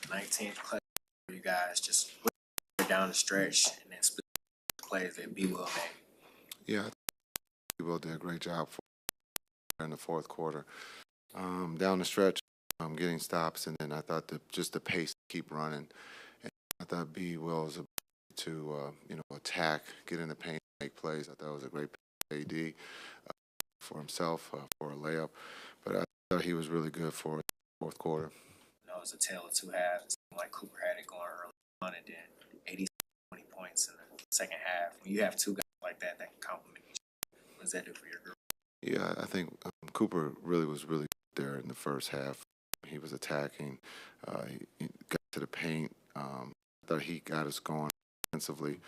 19th play for you guys, just down the stretch and then split plays that B will made. Yeah, B will did a great job in the fourth quarter. Down the stretch, getting stops, and then I thought just the pace to keep running. And I thought B will was able to attack, get in the paint, make plays. I thought it was a great AD for himself for a layup, but I thought he was really good for the fourth quarter. It was a tale of two halves. Like Cooper had it going early on, and then 80, 20 points in the second half. When you have two guys like that can complement each other, what does that do for your group? Yeah, I think Cooper was really good there in the first half. He was attacking. He got to the paint. I thought he got us going offensively.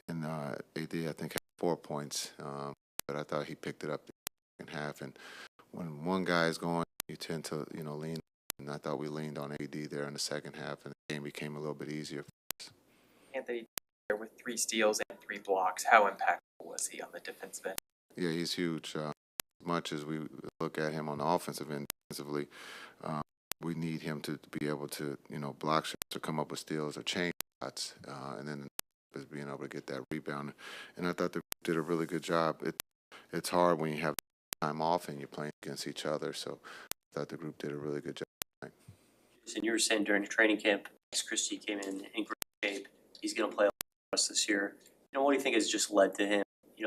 And AD, I think, had 4 points. But I thought he picked it up in the second half. And when one guy is going, you tend to, lean. And I thought we leaned on AD there in the second half, and the game became a little bit easier. Anthony, with 3 steals and 3 blocks, how impactful was he on the defensive end? Yeah, he's huge. As much as we look at him on the offensive end, defensively, we need him to be able to, block shots or come up with steals or change shots, and then is being able to get that rebound. And I thought they did a really good job. It's hard when you have time off and you're playing against each other. So I thought the group did a really good job. And you were saying during the training camp, Max Christie came in great shape. He's going to play for us this year. What do you think has just led to him,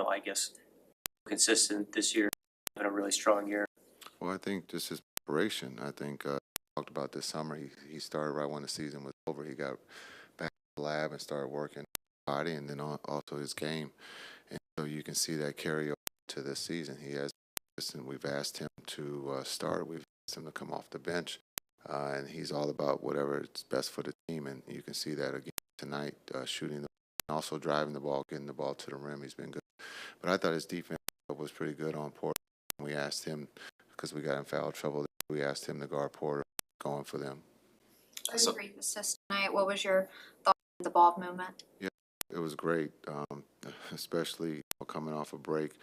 I guess, consistent this year, having a really strong year? Well, I think just his preparation. I think talked about this summer. He started right when the season was over. He got back to the lab and started working his body and then also his game. And so you can see that carry over to this season. He has, we've asked him to start. We've asked him to come off the bench. And he's all about whatever is best for the team. And you can see that again tonight, shooting the ball, and also driving the ball, getting the ball to the rim. He's been good. But I thought his defense was pretty good on Porter. We asked him, because we got in foul trouble, we asked him to guard Porter going for them. 33 assists tonight. What was your thought on the ball movement? Yeah, it was great, especially coming off a break.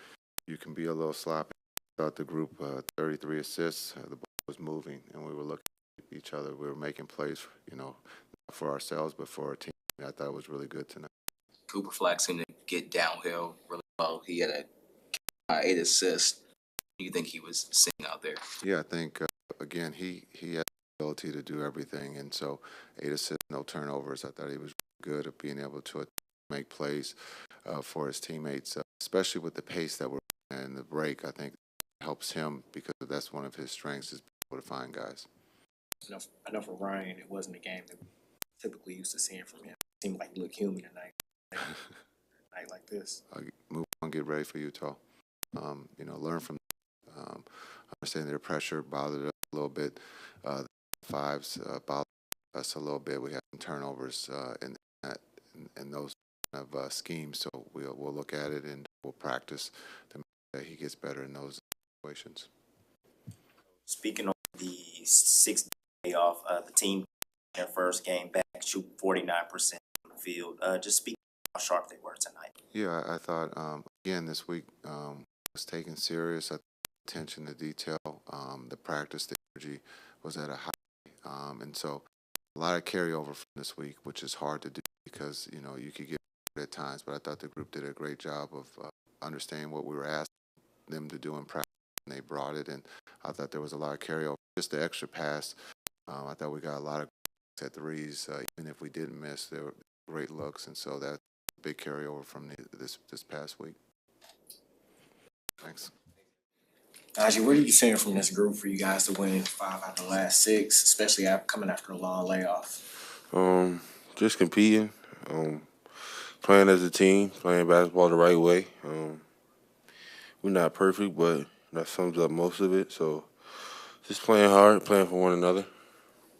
You can be a little sloppy. I thought the group, 33 assists, the ball was moving, and we were looking at each other. We were making plays, not for ourselves, but for our team. I thought it was really good tonight. Cooper Flagg seemed to get downhill really well. He had 8 assists. You think he was seeing out there? Yeah, I think, again, he had the ability to do everything. And so 8 assists, no turnovers. I thought he was good at being able to make plays for his teammates, especially with the pace that we're in the break. I think it helps him because that's one of his strengths is being able to find guys. I know for Ryan, it wasn't a game that we typically used to seeing from him. It seemed like he looked human tonight. Night like this. Move on, get ready for Utah. Learn from understand their pressure bothered us a little bit. The fives bothered us a little bit. We had some turnovers in those kind of schemes. So we'll look at it and we'll practice to make sure that he gets better in those situations. Speaking of the 6th day off, the team their first game back shoot 49% from the field. Just speak how sharp they were tonight. Yeah, I thought again this week was taken serious. I attention to detail. The practice, the energy was at a high, and so a lot of carryover from this week, which is hard to do because you could get at times. But I thought the group did a great job of understanding what we were asking them to do in practice, and they brought it. And I thought there was a lot of carryover. Just the extra pass, I thought we got a lot of at threes. Even if we didn't miss, they were great looks, and so that's a big carryover from this past week. Thanks. Naji, what are you seeing from this group for you guys to win 5 out of the last 6, especially coming after a long layoff? Just competing, playing as a team, playing basketball the right way. We're not perfect, but that sums up most of it. So just playing hard, playing for one another.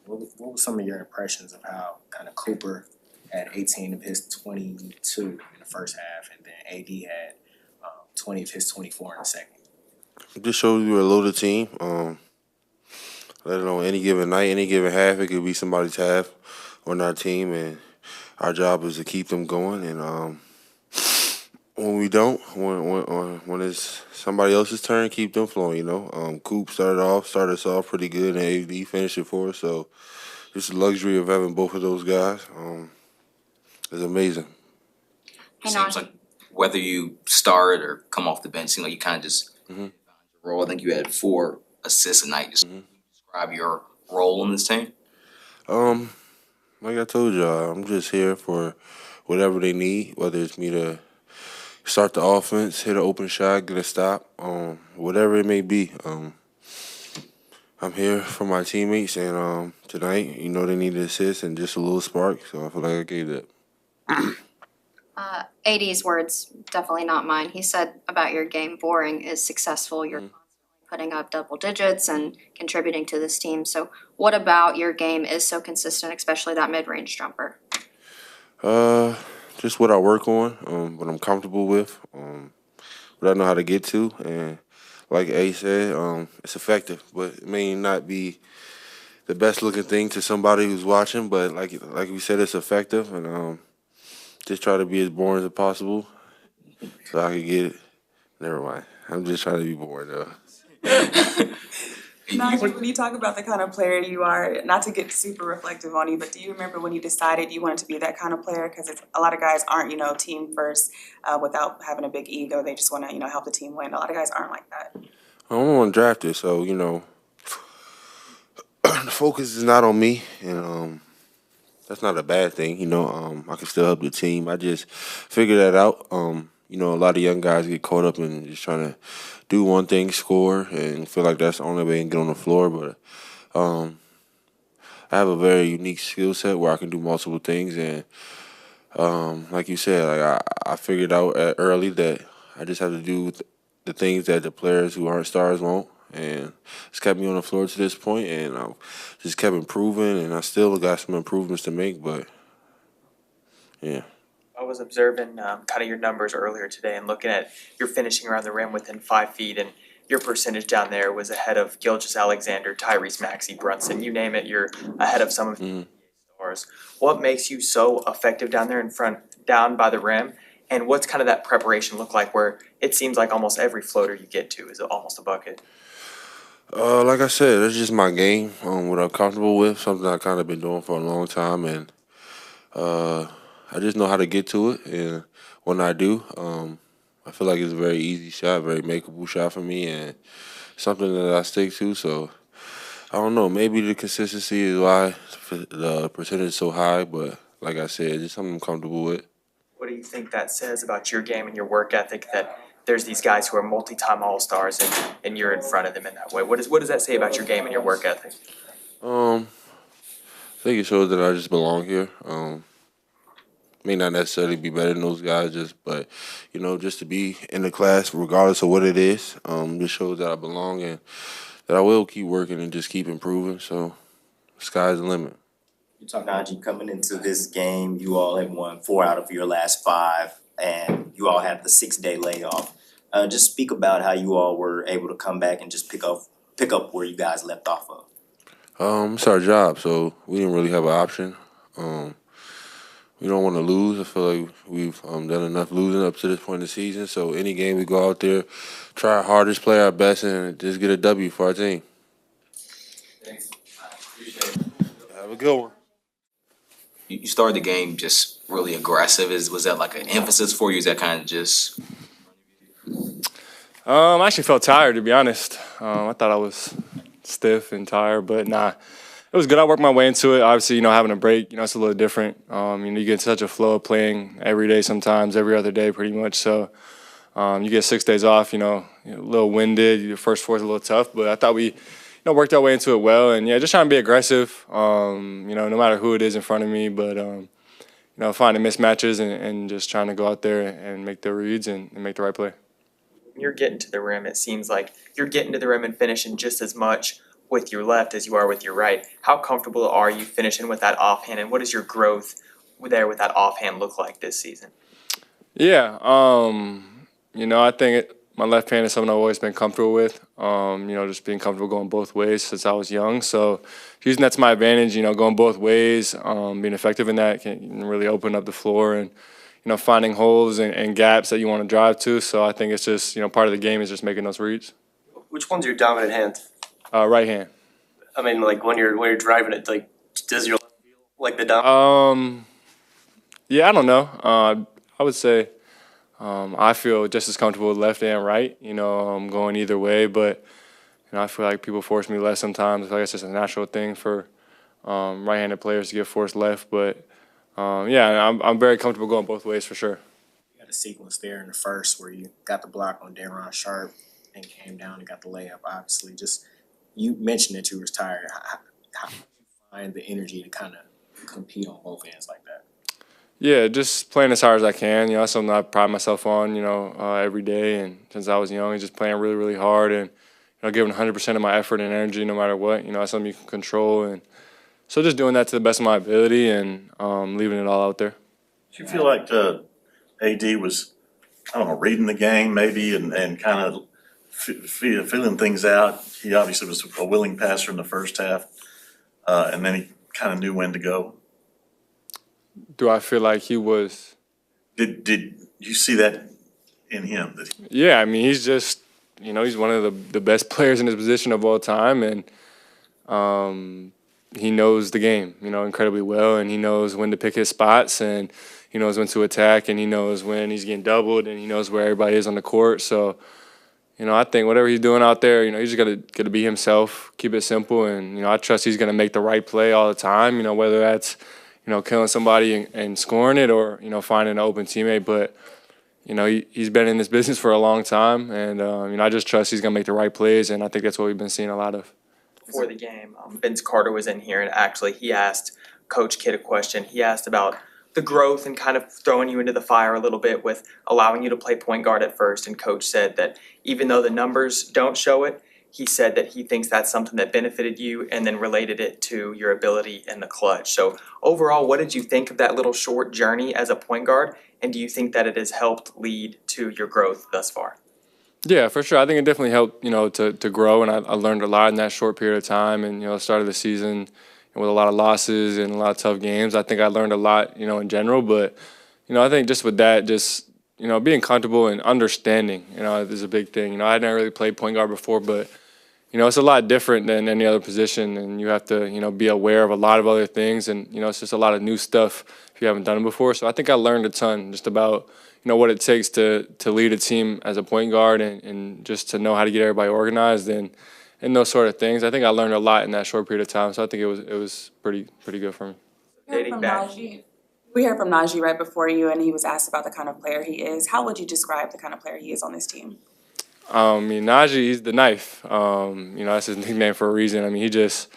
What were some of your impressions of how kind of Cooper had 18 of his 22 in the first half, and then AD had 20 of his 24 in the second? It just shows you we're a loaded team. Let it on any given night, any given half, it could be somebody's half on our team, and our job is to keep them going. And when we don't, when it's somebody else's turn, keep them flowing. Coop started us off pretty good, and AD finished it for us. So just the luxury of having both of those guys is amazing. Hey, Seems Naji. like whether you start or come off the bench, seems like you kind of just roll. I think you had 4 assists a night. Just describe your role in this team. Like I told y'all, I'm just here for whatever they need, whether it's me to start the offense, hit an open shot, get a stop, whatever it may be. I'm here for my teammates, and tonight, they need an assist and just a little spark, so I feel like I gave that. AD's words, definitely not mine. He said about your game, boring is successful. You're constantly putting up double digits and contributing to this team. So what about your game is so consistent, especially that mid-range jumper? Just what I work on, what I'm comfortable with, what I know how to get to, and like A said, it's effective, but it may not be the best looking thing to somebody who's watching, but like we said, it's effective, and just try to be as boring as possible so I can get it. Never mind. I'm just trying to be boring though. Naji, when you talk about the kind of player you are, not to get super reflective on you, but do you remember when you decided you wanted to be that kind of player? Because a lot of guys aren't, team first without having a big ego. They just want to, help the team win. A lot of guys aren't like that. I'm undrafted, so the focus is not on me, and that's not a bad thing. I can still help the team. I just figured that out. A lot of young guys get caught up in just trying to do one thing, score, and feel like that's the only way to get on the floor. But I have a very unique skill set where I can do multiple things, and like you said, I figured out early that I just have to do the things that the players who aren't stars won't, and it's kept me on the floor to this point, and I just kept improving, and I still got some improvements to make, but yeah. I was observing kind of your numbers earlier today and looking at your finishing around the rim within 5 feet, and your percentage down there was ahead of Gilgeous-Alexander, Tyrese Maxey, Brunson, you name it, you're ahead of some of the stars. What makes you so effective down there in front, down by the rim, and what's kind of that preparation look like where it seems like almost every floater you get to is almost a bucket? Like I said, that's just my game, what I'm comfortable with, something I've kind of been doing for a long time, and I just know how to get to it, and when I do, I feel like it's a very easy shot, very makeable shot for me, and something that I stick to. So I don't know, maybe the consistency is why the percentage is so high, but like I said, just something I'm comfortable with. What do you think that says about your game and your work ethic that there's these guys who are multi-time All-Stars and you're in front of them in that way? What does that say about your game and your work ethic? I think it shows that I just belong here. May not necessarily be better than those guys, but just to be in the class, regardless of what it is, just shows that I belong and that I will keep working and just keep improving. So, sky's the limit. Naji, coming into this game, you all have won 4 out of your last 5, and you all had the 6-day layoff. Just speak about how you all were able to come back and just pick up where you guys left off of. It's our job, so we didn't really have an option. We don't want to lose. I feel like we've done enough losing up to this point in the season. So any game we go out there, try our hardest, play our best, and just get a W for our team. Thanks. Have a good one. You started the game just really aggressive. Was that like an emphasis for you? Is that kind of just? I actually felt tired, to be honest. I thought I was stiff and tired, but nah. It was good. I worked my way into it. Obviously, having a break, it's a little different. You get such a flow of playing every day sometimes, every other day pretty much. So you get 6 days off, a little winded. Your first 4 is a little tough, but I thought we, worked our way into it well. And, just trying to be aggressive, no matter who it is in front of me. But, finding mismatches and just trying to go out there and make the reads and make the right play. When you're getting to the rim, it seems like you're getting to the rim and finishing just as much with your left as you are with your right. How comfortable are you finishing with that offhand, and what does your growth there with that offhand look like this season? Yeah, I think my left hand is something I've always been comfortable with. Just being comfortable going both ways since I was young. So using that to my advantage, going both ways, being effective in that can really open up the floor and, finding holes and gaps that you want to drive to. So I think it's just, part of the game is just making those reads. Which one's your dominant hand? Right hand. I mean, like when you're driving it, like Does your left feel like the dom? Yeah, I don't know. I would say I feel just as comfortable with left and right. I'm going either way, but I feel like people force me left sometimes. I feel like it's just a natural thing for right-handed players to get forced left. But yeah, I'm very comfortable going both ways for sure. You had a sequence there in the first where you got the block on Daron Sharp and came down and got the layup. Obviously, just you mentioned that you was tired. How did you find the energy to kind of compete on both ends like that? Yeah, just playing as hard as I can. That's something I pride myself on. Every day, and since I was young, just playing really, really hard and giving 100% of my effort and energy no matter what. That's something you can control, and so just doing that to the best of my ability and leaving it all out there. Do you feel like AD was, I don't know, reading the game maybe and kind of feeling things out? He obviously was a willing passer in the first half, and then he kind of knew when to go. Do I feel like he was? Did you see that in him? Yeah, I mean, he's just, he's one of the best players in his position of all time, and he knows the game, incredibly well, and he knows when to pick his spots, and he knows when to attack, and he knows when he's getting doubled, and he knows where everybody is on the court. So, I think whatever he's doing out there, he's just got to be himself, keep it simple, and I trust he's going to make the right play all the time. Whether that's killing somebody and scoring it, or finding an open teammate, but. He's been in this business for a long time, and I just trust he's gonna make the right plays, and I think that's what we've been seeing a lot of. Before the game, Vince Carter was in here, and actually he asked Coach Kidd a question. He asked about the growth and kind of throwing you into the fire a little bit with allowing you to play point guard at first, and Coach said that even though the numbers don't show it, he said that he thinks that's something that benefited you and then related it to your ability in the clutch. So overall, what did you think of that little short journey as a point guard? And do you think that it has helped lead to your growth thus far? Yeah, for sure. I think it definitely helped, to grow, and I learned a lot in that short period of time. And, started the season with a lot of losses and a lot of tough games. I think I learned a lot, in general. But, I think just with that, being comfortable and understanding, is a big thing. I hadn't really played point guard before, but, it's a lot different than any other position, and you have to, be aware of a lot of other things, and, it's just a lot of new stuff if you haven't done it before. So I think I learned a ton just about, what it takes to lead a team as a point guard and just to know how to get everybody organized and those sort of things. I think I learned a lot in that short period of time, so I think it was pretty good for me. Dating back. We heard from Naji right before you, and he was asked about the kind of player he is. How would you describe the kind of player he is on this team? Naji, he's the knife. That's his nickname for a reason. He just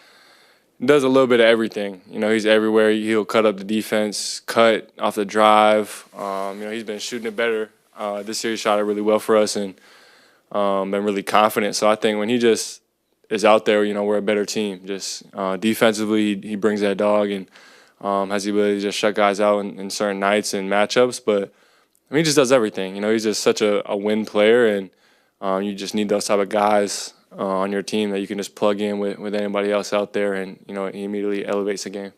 does a little bit of everything. He's everywhere. He'll cut up the defense, cut off the drive. He's been shooting it better. This year he shot it really well for us and been really confident. So I think when he just is out there, we're a better team. Just defensively, he brings that dog and has the ability to just shut guys out in certain nights and matchups. But he just does everything. He's just such a win player, and you just need those type of guys on your team that you can just plug in with anybody else out there, and he immediately elevates the game.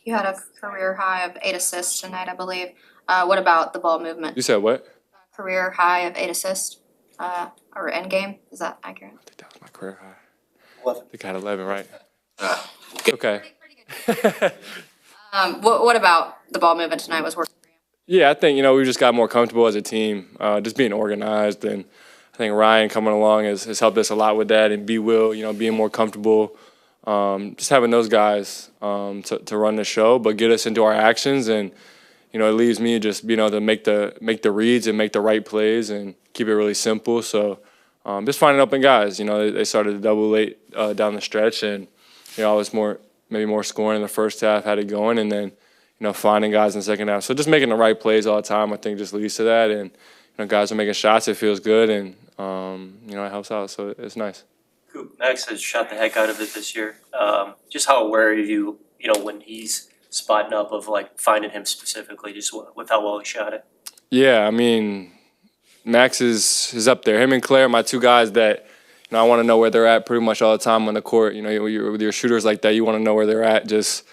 You had a career high of 8 assists tonight, I believe. What about the ball movement? You said what? Career high of 8 assists, or end game. Is that accurate? I think that was my career high. 11. I think I had 11, right? Okay. What about the ball movement tonight was working for you? Yeah, I think, we just got more comfortable as a team, just being organized, and I think Ryan coming along has helped us a lot with that, and Will, being more comfortable, just having those guys to run the show, but get us into our actions, and it leaves me just being able to make the reads and make the right plays and keep it really simple. So just finding open guys. They started to double late down the stretch, and I was maybe more scoring in the first half, had it going, and then finding guys in the second half. So just making the right plays all the time, I think, just leads to that, and guys are making shots. It feels good, and it helps out. So it's nice. Coop, Max has shot the heck out of it this year. Just how aware are you, when he's spotting up of finding him specifically, just with how well he shot it? Yeah, Max is up there. Him and Claire, my two guys that I want to know where they're at pretty much all the time on the court. With your shooters like that, you want to know where they're at. Just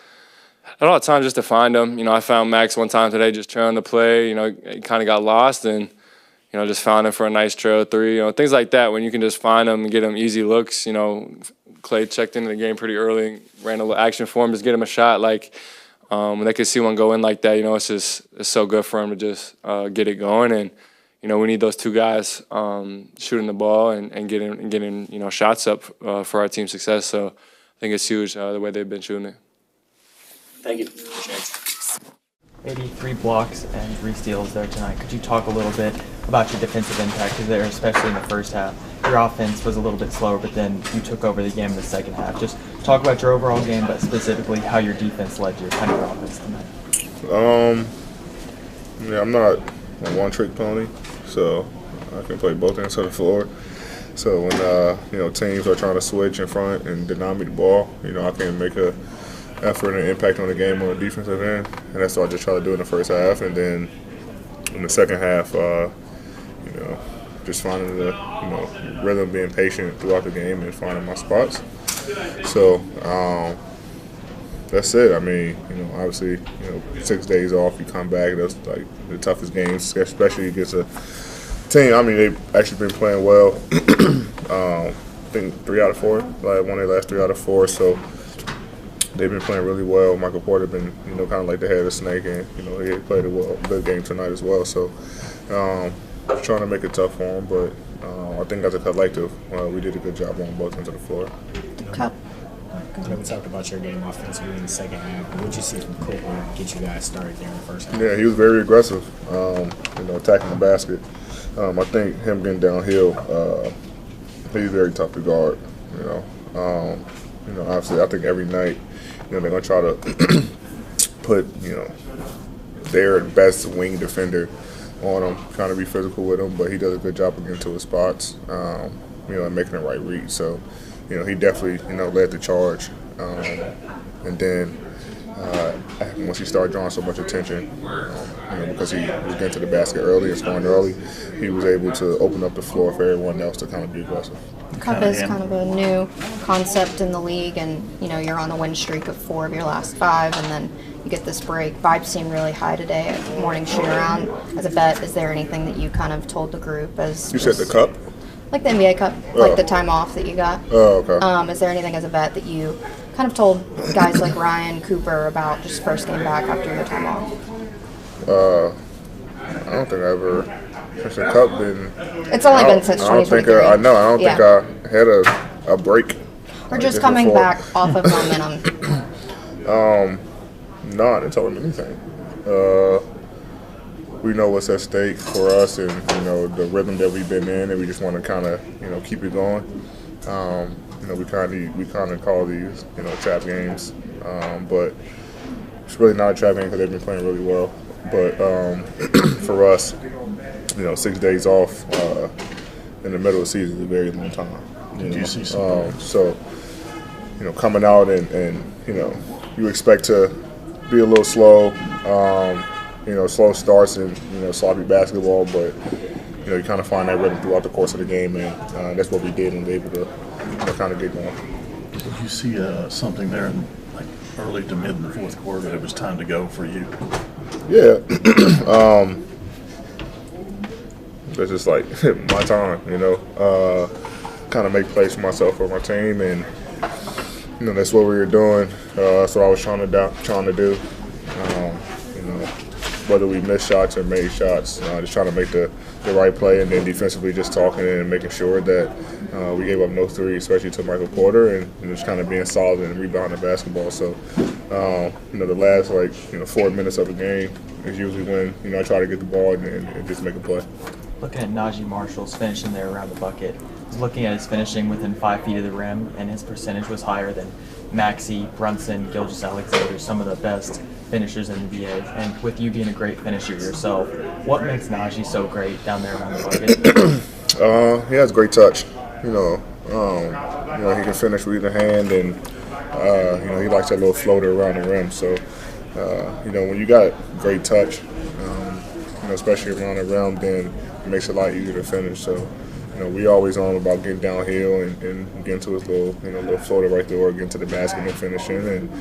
at all times, just to find them. I found Max one time today just trying to play. He kind of got lost and. Just found him for a nice trail three, things like that. When you can just find them and get them easy looks, Clay checked into the game pretty early, ran a little action for him, just get him a shot. Like, when they could see one go in like that, it's so good for him to just get it going. And, we need those two guys shooting the ball and getting shots up for our team's success. So I think it's huge the way they've been shooting it. Thank you. 83 blocks and 3 steals there tonight. Could you talk a little bit about your defensive impact there, especially in the first half? Your offense was a little bit slower, but then you took over the game in the second half. Just talk about your overall game, but specifically how your defense led your offense tonight. Yeah, I'm not a one-trick pony, so I can play both ends of the floor. So when teams are trying to switch in front and deny me the ball, I can make a effort and impact on the game on the defensive end, and that's what I just try to do in the first half. And then in the second half, just finding the rhythm, being patient throughout the game, and finding my spots. So that's it. I mean, obviously, 6 days off, you come back. That's like the toughest games, especially against a team. I mean, they've actually been playing well. I think 3 out of 4. Like won their last 3 out of 4. So they've been playing really well. Michael Porter been, kind of like the head of the snake, and he played a good game tonight as well. So trying to make it tough for him, but I think as a collective, we did a good job on both ends of the floor. We talked about your game offensively in the second half. What did you see from Cooper get you guys started there in the first half? Yeah, he was very aggressive, attacking the basket. I think him getting downhill, he's very tough to guard. Obviously, I think every night, they're gonna try to put, their best wing defender on him, trying to be physical with him. But he does a good job of getting to his spots, and making the right read. So, he definitely, led the charge. And then once he started drawing so much attention, because he was getting to the basket early and scoring early, he was able to open up the floor for everyone else to kind of be aggressive. Cup is kind of a new concept in the league, and you're on a win streak of 4 of your last 5, and then you get this break. Vibes seem really high today at morning shoot around. As a bet, is there anything that you kind of told the group as you said the cup? Like the NBA Cup, like the time off that you got. Oh, okay. Is there anything as a vet that you kind of told guys like Ryan, Cooper about just first game back after your time off? I don't think I ever, since the cup been. It's only been since 2023. I don't think I had a break. Or just coming before. back off of momentum. No, I didn't tell him anything. We know what's at stake for us, and the rhythm that we've been in, and we just want to kind of keep it going. We kind of call these trap games, but it's really not a trap game because they've been playing really well. But for us, 6 days off in the middle of the season is a very long time. Do you see something? So coming out and you expect to be a little slow. Slow starts and sloppy basketball, but you kind of find that rhythm throughout the course of the game, and that's what we did and able to kind of get going. Did you see something there in like early to mid in the fourth quarter that it was time to go for you? Yeah, it's just like my time, kind of make plays for myself or my team, and that's what we were doing. That's what I was trying to do. Whether we missed shots or made shots, just trying to make the right play, and then defensively just talking and making sure that we gave up no 3, especially to Michael Porter, and just kind of being solid and rebounding the basketball. So, the last 4 minutes of the game is usually when I try to get the ball and just make a play. Looking at Naji Marshall's finishing there around the bucket, I was looking at his finishing within 5 feet of the rim, and his percentage was higher than Maxey, Brunson, Gilgeous-Alexander, some of the best finishers in the NBA. And with you being a great finisher yourself, what makes Naji so great down there around the bucket? He has great touch. He can finish with either hand, and he likes that little floater around the rim. So, when you got great touch, especially around the rim, then it makes it a lot easier to finish. So, we always on about getting downhill and getting to his little floater right there, or getting to the basket and finishing. And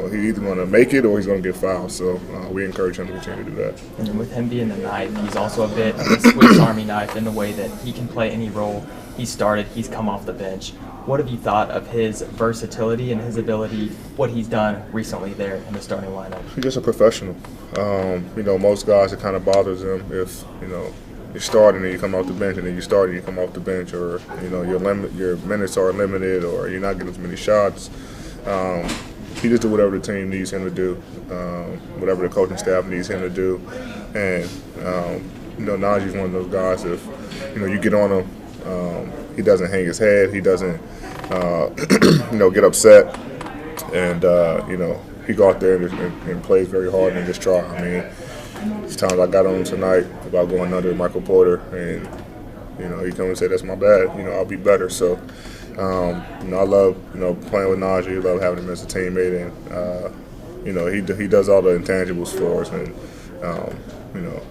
he's either going to make it or he's going to get fouled. So we encourage him to continue to do that. And with him being the knife, he's also a bit of a Swiss Army knife in the way that he can play any role. He started, he's come off the bench. What have you thought of his versatility and his ability, what he's done recently there in the starting lineup? He's just a professional. Most guys, it kind of bothers them if, you're starting and you come off the bench, and then you start and you come off the bench, or, your minutes are limited, or you're not getting as many shots. He just do whatever the team needs him to do, whatever the coaching staff needs him to do. And, Naji's one of those guys, if, you get on him, he doesn't hang his head, he doesn't, get upset. And, he go out there and plays very hard and just try. I mean, there's times I got on him tonight about going under Michael Porter, and, he come and say, that's my bad, I'll be better. So, I love, playing with Naji. I love having him as a teammate, and he does all the intangibles for us, and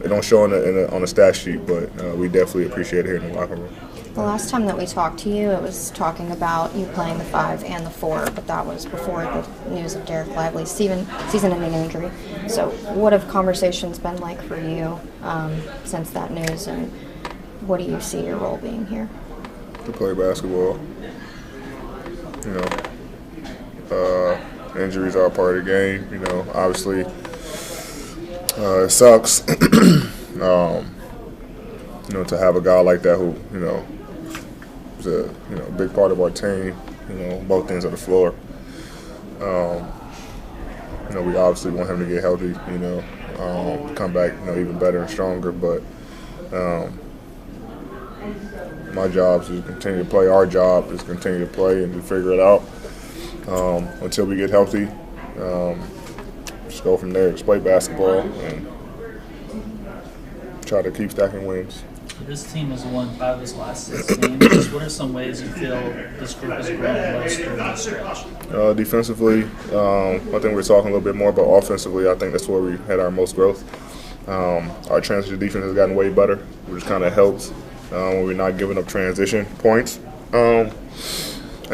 it don't show on the stat sheet, but we definitely appreciate it here in the locker room. The last time that we talked to you, it was talking about you playing the 5 and the 4, but that was before the news of Derek Lively's season-ending injury. So what have conversations been like for you since that news, and what do you see your role being here? To play basketball. Injuries are part of the game. Obviously, it sucks. To have a guy like that who, is a big part of our team. Both ends of the floor. We obviously want him to get healthy. Come back, even better and stronger. But my job is to continue to play. Our job is to continue to play and to figure it out until we get healthy. Just go from there. Just play basketball and try to keep stacking wins. This team has won 5 of its last 6 games. What are some ways you feel this group has grown most during this stretch? Defensively, I think we're talking a little bit more, but offensively, I think that's where we had our most growth. Our transition defense has gotten way better, which kind of helps when we're not giving up transition points. And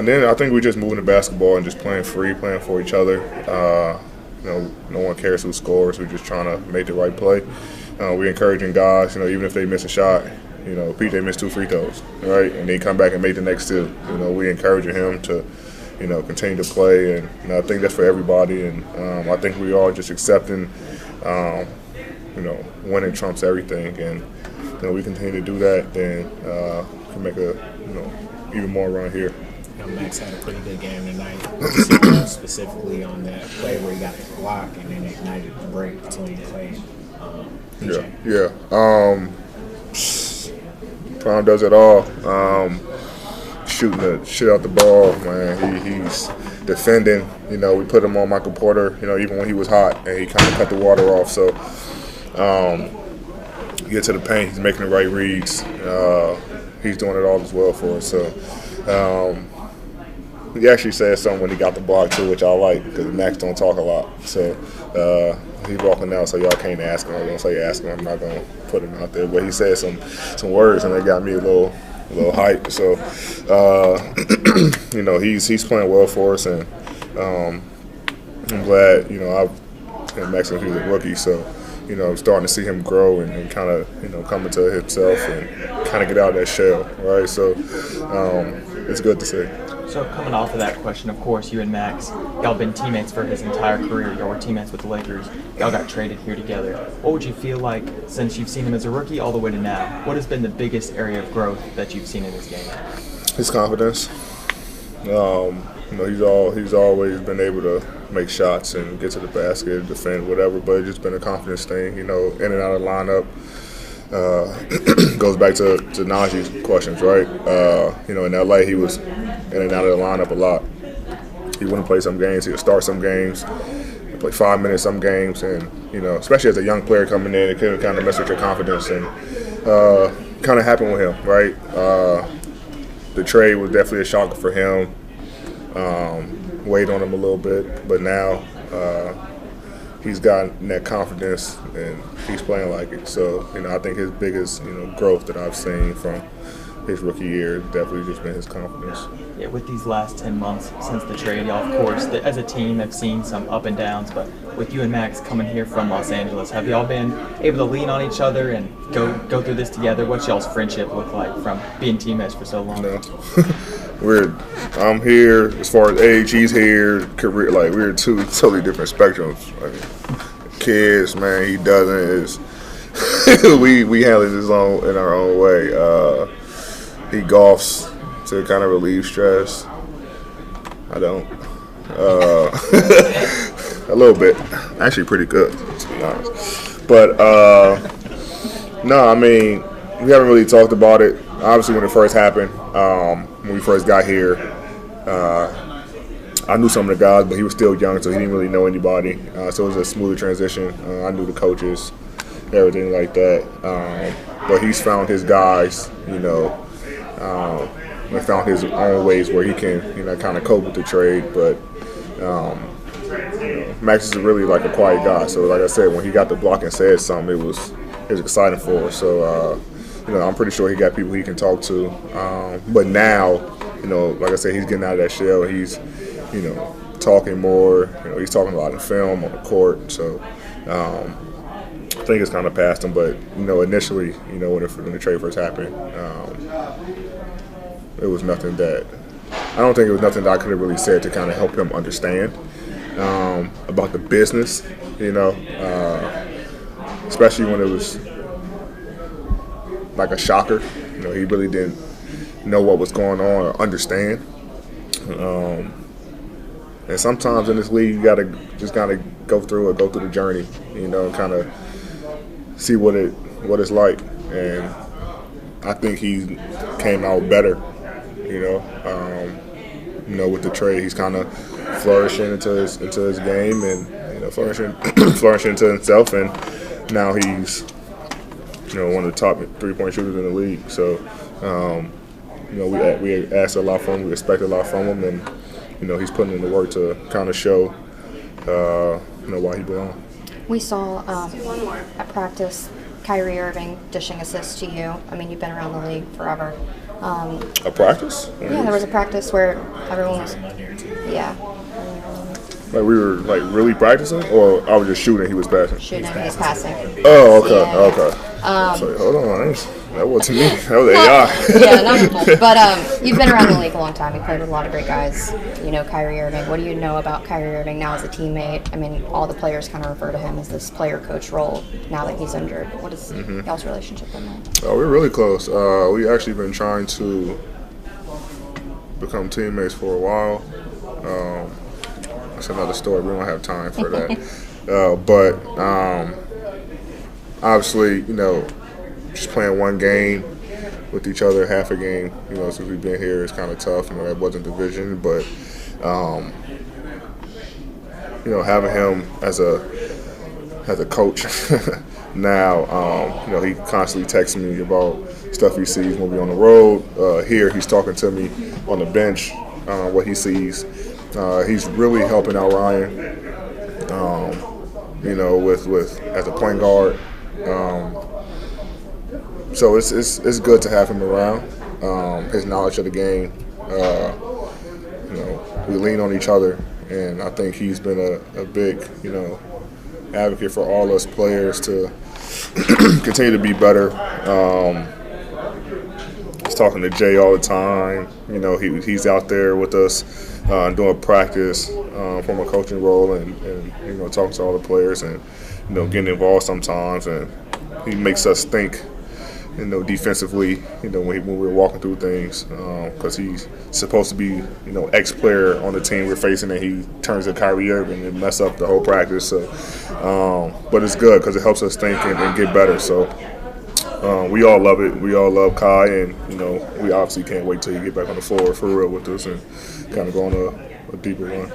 then I think we're just moving the basketball and just playing free, playing for each other. No one cares who scores. We're just trying to make the right play. We're encouraging guys, even if they miss a shot, PJ missed 2 free throws, right? And then come back and make the next 2. We're encouraging him to, continue to play. And I think that's for everybody. And I think we are just accepting, winning trumps everything. And, we continue to do that, then we can make a, even more run here. Max had a pretty good game tonight, specifically on that play where he got the block and then ignited the break between Clay and PJ. Yeah. Prime does it all. Shooting the shit out the ball, man. He's defending. We put him on Michael Porter, even when he was hot, and he kind of cut the water off. So, get to the paint, he's making the right reads. He's doing it all as well for us. So, he actually said something when he got the block too, which I like, because Max don't talk a lot. So he's walking out, so y'all can't ask him. I was gonna say ask him. I'm not gonna put him out there, but he said some words, and they got me a little hype. So he's playing well for us, and I'm glad. And Max, he's a rookie, so starting to see him grow and kind of come into himself and kind of get out of that shell, right? So it's good to see. So coming off of that question, of course, you and Max, y'all been teammates for his entire career. Y'all were teammates with the Lakers. Y'all got traded here together. What would you feel like since you've seen him as a rookie all the way to now? What has been the biggest area of growth that you've seen in his game? His confidence. He's always been able to make shots and get to the basket, defend, whatever. But it's just been a confidence thing. In and out of the lineup. Goes back to Naji's questions, right? In LA, he was in and out of the lineup a lot. He wouldn't play some games. He would start some games, play 5 minutes some games, and especially as a young player coming in, it could kind of mess with your confidence. And kind of happened with him, right? The trade was definitely a shocker for him. Weighed on him a little bit, but now he's gotten that confidence and he's playing like it. So, I think his biggest, growth that I've seen from his rookie year definitely just been his confidence. Yeah, with these last 10 months since the trade, y'all, of course, as a team have seen some up and downs, but with you and Max coming here from Los Angeles, have y'all been able to lean on each other and go through this together? What's y'all's friendship look like from being teammates for so long? No. I'm here as far as age, he's here, career, like we're two totally different spectrums. Like, kids, man, he doesn't. We handle it in our own way. He golfs to kind of relieve stress. I don't. A little bit. Actually pretty good, to be honest. But no, I mean, we haven't really talked about it. Obviously when it first happened, when we first got here, I knew some of the guys, but he was still young, so he didn't really know anybody. So it was a smooth transition. I knew the coaches, everything like that. But he's found his guys, and found his own ways where he can, kind of cope with the trade. But Max is really like a quiet guy. So like I said, when he got the block and said something, it was exciting for us. So I'm pretty sure he got people he can talk to. But now, like I said, he's getting out of that shell. He's, talking more. He's talking a lot in film, on the court. So I think it's kind of past him. But initially, when the trade first happened, it was nothing that I don't think it was nothing that I could have really said to kind of help him understand about the business. Especially when it was like a shocker. He really didn't know what was going on or understand. And sometimes in this league, you gotta go through the journey, and kind of see what it's like. And I think he came out better, with the trade. He's kind of flourishing into his game, and flourishing into himself. And now he's one of the top 3-point shooters in the league. So we asked a lot from him, we expect a lot from him, and he's putting in the work to kind of show why he belongs. We saw at practice Kyrie Irving dishing assists to you. I mean, you've been around the league forever. A practice? Yeah, there was a practice where everyone was. Yeah. Like we were really practicing, or I was just shooting, he was passing? Shooting, he was passing. Oh, okay, Yeah. okay. So hold on, that wasn't me. That was AI. Yeah, not people. But you've been around the league a long time. You played with a lot of great guys. Kyrie Irving. What do you know about Kyrie Irving now as a teammate? I mean, all the players kind of refer to him as this player-coach role now that he's injured. What is y'all's relationship been like? Oh, we're really close. We actually been trying to become teammates for a while. That's another story. We don't have time for that. But obviously, just playing one game with each other, half a game, since we've been here, is kind of tough. That wasn't division, but having him as a coach now, he constantly texts me about stuff he sees when we're on the road. Here, he's talking to me on the bench, what he sees. He's really helping out Ryan, with as a point guard. So it's good to have him around. His knowledge of the game. We lean on each other, and I think he's been a big, advocate for all us players to continue to be better. He's talking to Jay all the time. He's out there with us doing practice from a coaching role, and talking to all the players, and getting involved sometimes. And he makes us think, defensively, when we're walking through things, because he's supposed to be, ex-player on the team we're facing, and he turns to Kyrie Irving and mess up the whole practice. So, but it's good because it helps us think and get better. So. We all love it. We all love Kai, and we obviously can't wait till you get back on the floor for real with us and kind of go on a deeper run.